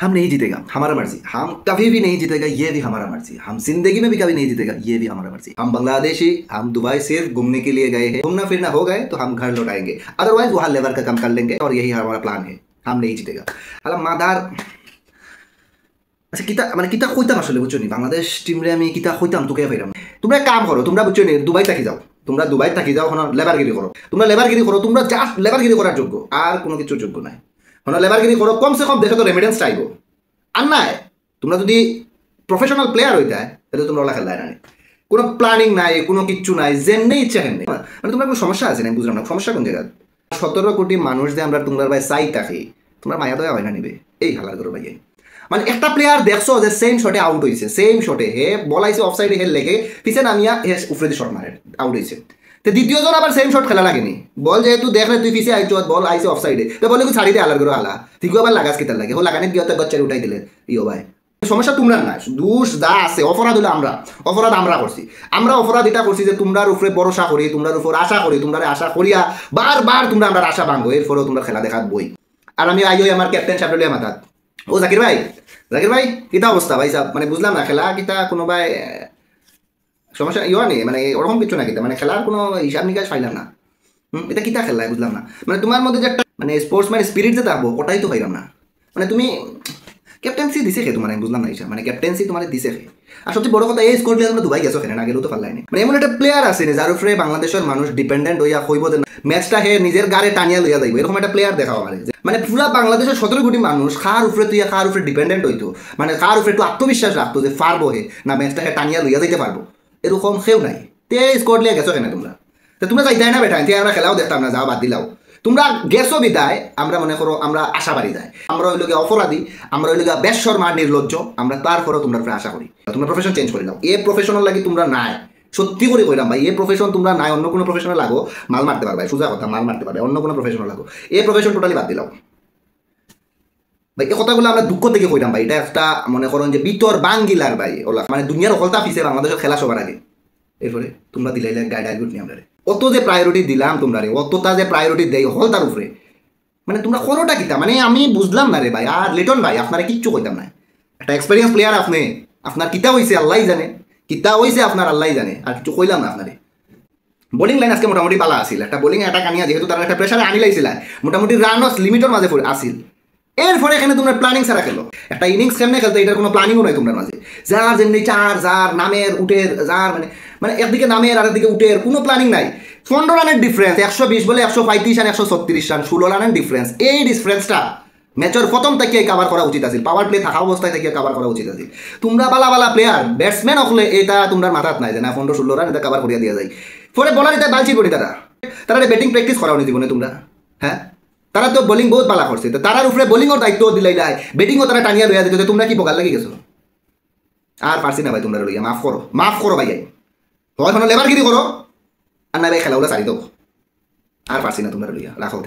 हम नहीं जीतेगा, हमारा मर्जी। हम कभी भी नहीं जीतेगा, ये भी हमारा मर्जी। हम जिंदगी में भी कभी नहीं जीतेगा, ये भी हमारा मर्जी। हम बांग्लादेशी, हम दुबई सिर्फ घूमने के लिए गए हैं। घूमना फिरना हो गए तो हम घर लौटाएंगे, अदरवाइज वहां लेबर का काम कर लेंगे और यही हमारा प्लान है। हम नहीं जीतेगा। अला मादार আচ্ছা কিতা মানে কিতা কইতাম আসলে বুঝছো নি বাংলাদেশ টিমরে আমি কিতা কইতাম তোকে পাইরাম। তোমরা এক কাম করো, তোমরা বুঝছো নি দুবাই থাকি যাও, তোমরা দুবাই থাকি যাও, ওখানে লেবারগিরি করো। তোমরা লেবারগিরি করো, তোমরা জাস্ট লেবারগিরি করার যোগ্য, আর কোনো কিছুর যোগ্য নাই। ওখানে লেবারগিরি করো, কমসে কম দেশে তো রেমিডেন্স চাইবো। আর নাই তোমরা যদি প্রফেশনাল প্লেয়ার হইতে হয় তাহলে তোমরা ওলা খেলায় না, কোনো প্ল্যানিং নাই, কোনো কিচ্ছু নাই, যেমনি ইচ্ছা হেমনি। মানে তোমরা কোনো সমস্যা আছে না, বুঝলাম না সমস্যা কোন জায়গায়। 17 কোটি মানুষ যে আমরা তোমরা ভাই চাই থাকি, তোমরা মায়া দয়া হয় না নিবে এই হালার করো ভাই। মানে একটা প্লেয়ার দেখছো যে সেম শটে আউট হয়েছে, সেম শটে হে বল আইছে অফসাইডে, হে লেগে পিছে নামিয়া হে উপরে শট মারে আউট হয়েছে। তো দ্বিতীয়জন আবার সেম শট খেলা লাগেনি, বল যেহেতু দেখলে তুই পিছে আইছ, বল আইছে অফসাইডে, তো বলে ছাড়ি দে আলার করে আলা, ঠিক আবার লাগাস কেতার লাগে, ও লাগানে গিয়ে তো গচ্চারে উঠাই দিলে ইও ভাই। সমস্যা তোমরা না, দোষ যা আছে অপরাধ হলো আমরা, অপরাধ আমরা করছি। আমরা অপরাধ এটা করছি যে তোমরার উপরে ভরসা করি, তোমরার উপর আশা করি, তোমরা আশা করিয়া বারবার তোমরা আমরা আশা ভাঙবো, এরপরেও তোমরা খেলা দেখাত বই। আর আমি আইও আমার ক্যাপ্টেন সাহেব মাথাত, ও জাকির ভাই, জাকির ভাই কিতা অবস্থা ভাই সাহেব, মানে বুঝলাম না খেলা কিতা কোনো ভাই সমস্যা ইয়া নেই, মানে ওরকম কিছু না কিতা, মানে খেলার কোনো হিসাব নিকাশ পাইলাম না। এটা কিতা খেলা বুঝলাম না, মানে তোমার মধ্যে যে একটা মানে স্পোর্টসম্যান স্পিরিট যে থাকবো ওটাই তো পাইলাম না। মানে তুমি ক্যাপ্টেন্সি দিছে খে তোমার, আমি বুঝলাম না হিসাব, মানে ক্যাপ্টেন্সি তোমার দিছে খে। আর সবচেয়ে বড় কথা এই স্কোর প্লেয়ার তোমরা দুবাই গেছো খেলে না, গেলেও তো পারলাই না। মানে এমন একটা প্লেয়ার আছে যার উপরে বাংলাদেশের মানুষ ডিপেন্ডেন্ট হইয়া হইব যে ম্যাচটা হে নিজের গাড়ে টানিয়া লইয়া যাইব, এরকম একটা প্লেয়ার দেখাও আমার। মানে পুরা বাংলাদেশের 17 কোটি মানুষ কার উপরে তুই কার উপরে ডিপেন্ডেন্ট হইতো, মানে কার উপরে একটু আত্মবিশ্বাস রাখতো যে পারবো হে না ম্যাচটা হে টানিয়া লইয়া যাইতে পারবো, এরকম কেউ নাই। তে স্কোর লিয়া গেছো কেন তোমরা? তো তোমরা যাইতাই না বেটা, আমরা খেলাও দেখতাম না, যাও বাদ দিলাও। তোমরা গেছো বিদায় আমরা মনে করো আমরা আশা বাড়ি যায়, আমরা হইল গিয়ে অপরাধী, আমরা হইল গিয়ে বেশরমা নির্লজ্জ, আমরা তারপরেও তোমরা আশা করি তোমরা প্রফেশন চেঞ্জ করে দাও। এ প্রফেশনাল লাগি তোমরা নাই, সত্যি করে কইলাম ভাই, এ প্রফেশন তোমরা নাই, অন্য কোনো প্রফেশনে লাগো মাল মারতে পারবে, সোজা কথা মাল মারতে পারবে, অন্য কোনো প্রফেশনে লাগো, এ প্রফেশন টোটালি বাদ দিলাম ভাই। এই কথাগুলো আমরা দুঃখ থেকে কইলাম ভাই, এটা একটা মনে করেন যে ভিতর বাঙ্গিলার ভাই ওলা, মানে দুনিয়ার অকলতা পিছে বাংলাদেশের খেলা সবার আগে। এরপরে তোমরা দিলাইলে গাইড নিয়ে আমরা অত যে প্রায়োরিটি দিলাম তোমরা রে, অতটা যে প্রায়োরিটি দেই হল তার উপরে, মানে তোমরা করোটা কিতা, মানে আমি বুঝলাম না রে ভাই। আর লিটন ভাই আপনারা কিচ্ছু কইতাম না, একটা এক্সপিরিয়েন্স প্লেয়ার আপনি, আপনার কিতা হয়েছে আল্লাহ জানে, কিতা হয়েছে আপনার আল্লাহ জানে, আর কিছু কইলাম না আপনারে। বোলিং লাইন আজকে মোটামুটি পালা আসিল, একটা বোলিং অ্যাটাক আনিয়া যেহেতু তারা একটা প্রেশারে আনি লাইছিল, মোটামুটি রানস লিমিটের মাঝে আসিল। এরপরে এখানে তোমরা প্ল্যানিং ছাড়া খেলো, একটা ইনিংস কেমনে খেলতে এটার কোনো প্ল্যানিংও নয় তোমার মাঝে, যার যেমনি চার যার নামের উঠের যার মানে মানে একদিকে নামের আর একদিকে উঠের কোনো প্ল্যানিং নাই। 15 রানের ডিফারেন্স, 120 বলে 135 রান 136 রান, 16 রানের ডিফারেন্স। এই ডিফারেন্সটা ম্যাচের প্রথম থেকে কাভার করা উচিত আছে, পাওয়ার প্লে থাকা অবস্থায় থেকে কাভার করা উচিত আছে। তোমরা বালা বালা প্লেয়ার ব্যাটসম্যান হলে এটা তোমরা মাথাত নাই যে না 15-16 রান এটা কাভার করিয়া দিয়া যায়। পরে বলার এটা বালছি করি তারা তারা ব্যাটিং প্র্যাকটিস করাও নি জীবনে তোমরা, হ্যাঁ তারা তো বোলিং বহুত ভালো করছে, তো তারার উপরে বোলিংয়ের দায়িত্ব দিলাই নাই, ব্যাটিংও তারা টানিয়া লইয়া দিত, তোমরা কি বগাল লাগি গেছো? আর পারছি না ভাই তোমরা লইয়া, মাফ করো ভাই, হয় লেবারগিরি করো আর না ভাই খেলাগুলো সারি দাও, আর পারছি না তোমরা লইয়া, রাখো।